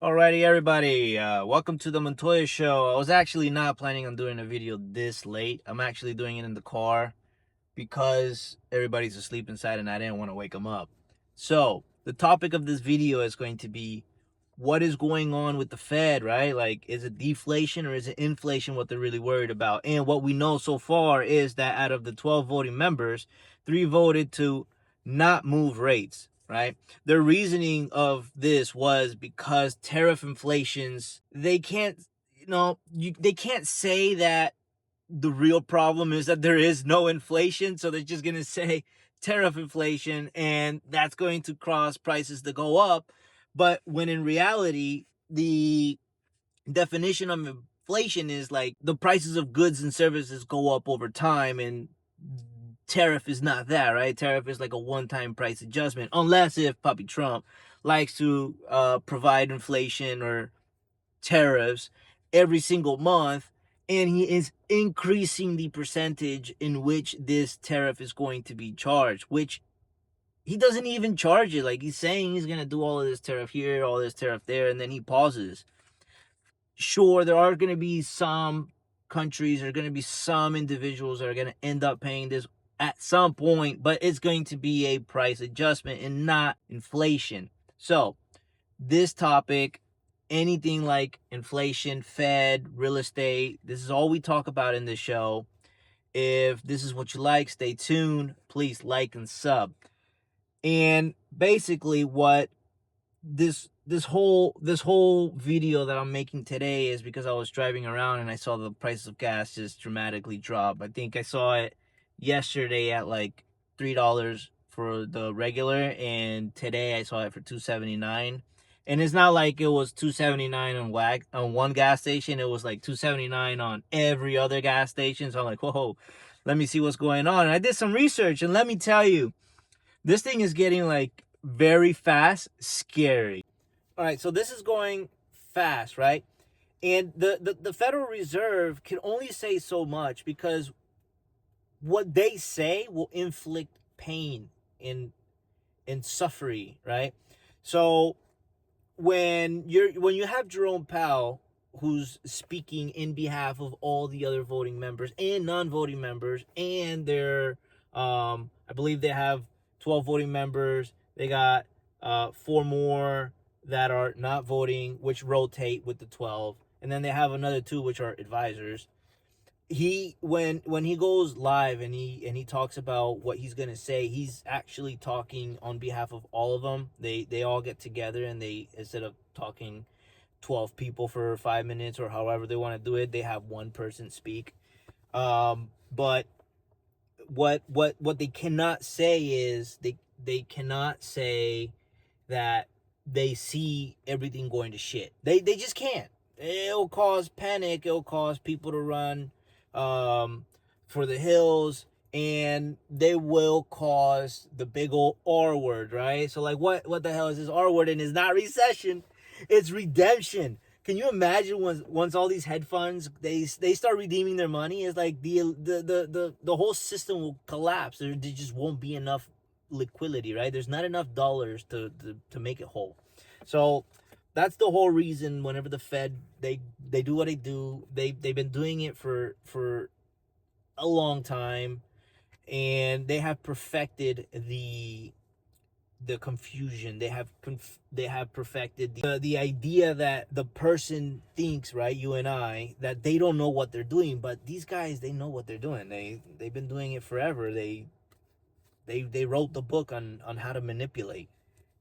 Alrighty, everybody. Welcome to the Montoya Show. I was actually not planning on doing a video this late. I'm actually doing it in the car because everybody's asleep inside and I didn't want to wake them up. So, the topic of this video is going to be what is going on with the Fed, right? Like, is it deflation or is it inflation what they're really worried about? And what we know so far is that out of the 12 voting members, 3 voted to not move rates, right? Their reasoning of this was because tariff inflations, they can't, they can't say that the real problem is that there is no inflation. So they're just going to say tariff inflation and that's going to cause prices to go up. But when in reality, the definition of inflation is like the prices of goods and services go up over time, and tariff is not that, right? Tariff is like a one-time price adjustment, unless if Puppy Trump likes to provide inflation or tariffs every single month, and he is increasing the percentage in which this tariff is going to be charged, which he doesn't even charge it. Like, he's saying he's going to do all of this tariff here, all this tariff there, and then he pauses. Sure, there are going to be some countries, there are going to be some individuals that are going to end up paying this at some point, but it's going to be a price adjustment and not inflation. So, this topic, anything like inflation, Fed, real estate, this is all we talk about in this show. If this is what you like, stay tuned. Please like and sub. And basically what this whole video that I'm making today is because I was driving around and I saw the price of gas just dramatically drop. I think I saw it yesterday at like $3 for the regular, and today I saw it for $2.79. And it's not like it was $2.79 on one gas station. It was like $2.79 on every other gas station. So I'm like, whoa, let me see what's going on. And I did some research, and let me tell you, this thing is getting like very fast, scary. All right, so this is going fast, right? And the Federal Reserve can only say so much because what they say will inflict pain and suffering, right? So when you have Jerome Powell, who's speaking in behalf of all the other voting members and non-voting members, and their I believe they have 12 voting members. They got 4 more that are not voting, which rotate with the 12, and then they have another 2 which are advisors. When he goes live and he talks about what he's gonna say, he's actually talking on behalf of all of them. They all get together, and they, instead of talking 12 people for 5 minutes or however they want to do it, they have one person speak. But what they cannot say is they cannot say that they see everything going to shit. They just can't. It'll cause panic. It'll cause people to run for the hills, and they will cause the big old R word, right? So like, what the hell is this R word? And it's not recession, it's redemption. Can you imagine once all these hedge funds they start redeeming their money? It's like the whole system will collapse. There just won't be enough liquidity, right? There's not enough dollars to make it whole. So that's the whole reason whenever the Fed they do what they do, they've been doing it for a long time, and they have perfected the confusion. They have perfected the idea that the person thinks, right, you and I, that they don't know what they're doing, but these guys, they know what they're doing. They've been doing it forever. They wrote the book on how to manipulate.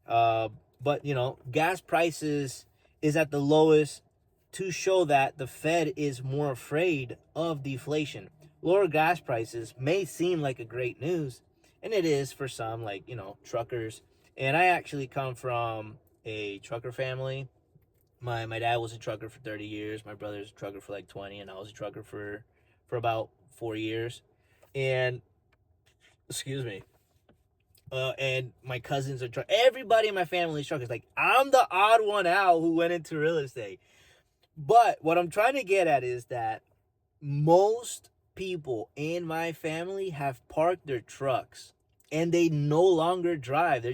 But gas prices is at the lowest to show that the Fed is more afraid of deflation. Lower gas prices may seem like a great news, and it is for some, like, truckers. And I actually come from a trucker family. My dad was a trucker for 30 years. My brother's a trucker for like 20, and I was a trucker for about 4 years. And excuse me. And my cousins are truckers. Everybody in my family is truckers. Like, I'm the odd one out who went into real estate. But what I'm trying to get at is that most people in my family have parked their trucks and they no longer drive.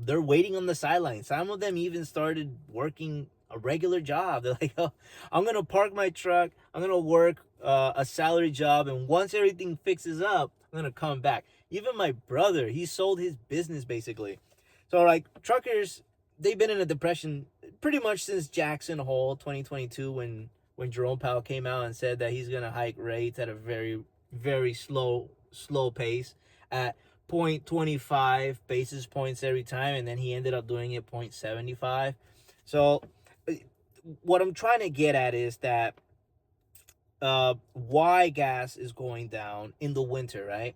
They're waiting on the sidelines. Some of them even started working a regular job. They're like, oh, I'm gonna park my truck, I'm gonna work a salary job, and once everything fixes up, I'm gonna come back. Even my brother, he sold his business basically. So like truckers, they've been in a depression pretty much since Jackson Hole 2022, when Jerome Powell came out and said that he's gonna hike rates at a very slow pace at 0.25 basis points every time, and then he ended up doing it 0.75. So what I'm trying to get at is that why gas is going down in the winter, right?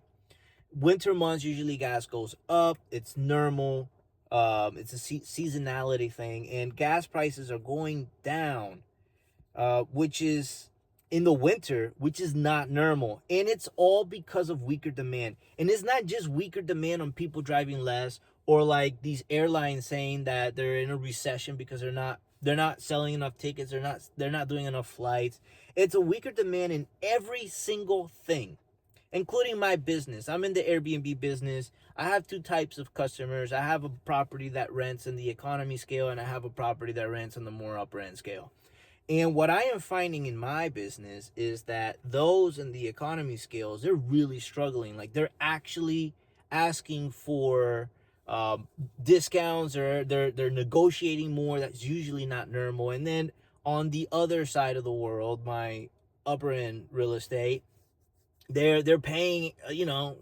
Winter months, usually gas goes up. It's normal. It's a seasonality thing, and gas prices are going down, which is in the winter, which is not normal. And it's all because of weaker demand. And it's not just weaker demand on people driving less, or like these airlines saying that they're in a recession because they're not selling enough tickets, they're not doing enough flights. It's a weaker demand in every single thing, including my business. I'm in the Airbnb business. I have two types of customers. I have a property that rents in the economy scale, and I have a property that rents on the more upper end scale. And what I am finding in my business is that those in the economy scales, they're really struggling. Like, they're actually asking for discounts, or they're negotiating more. That's usually not normal. And then on the other side of the world, my upper end real estate, they're paying,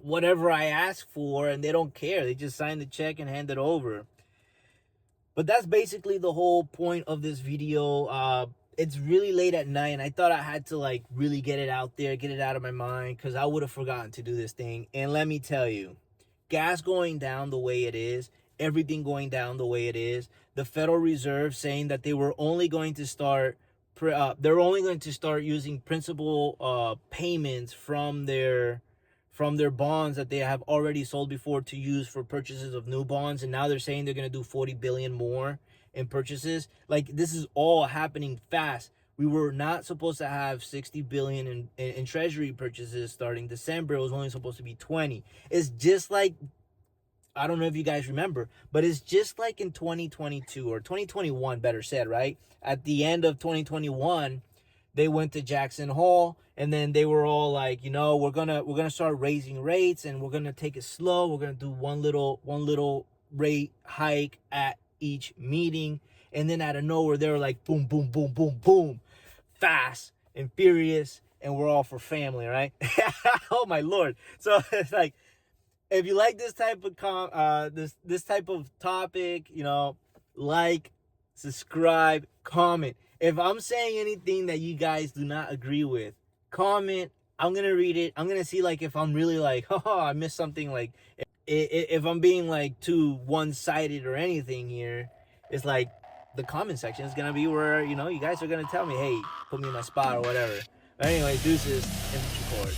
whatever I ask for, and they don't care. They just sign the check and hand it over. But that's basically the whole point of this video. It's really late at night, and I thought I had to like really get it out there, get it out of my mind, because I would have forgotten to do this thing. And let me tell you, gas going down the way it is, everything going down the way it is, the Federal Reserve saying that they were only going to start using principal payments from their bonds that they have already sold before to use for purchases of new bonds, and now they're saying they're going to do 40 billion more in purchases. Like, this is all happening fast. We were not supposed to have 60 billion in treasury purchases starting December. It was only supposed to be 20. It's just like, I don't know if you guys remember, but it's just like in 2022 or 2021, better said, right? At the end of 2021, they went to Jackson Hole, and then they were all like, we're gonna start raising rates, and we're gonna take it slow. We're gonna do one little rate hike at each meeting. And then out of nowhere, they were like, boom, boom, boom, boom, boom, fast and furious, and we're all for family, right? Oh my Lord. So it's like, if you like this type of this type of topic, like, subscribe, comment. If I'm saying anything that you guys do not agree with, comment. I'm gonna read it. I'm gonna see like if I'm really like, oh, I missed something. Like, if I'm being like too one-sided or anything here, it's like the comment section is gonna be where you guys are gonna tell me, hey, put me in my spot or whatever. But anyway, deuces, and record.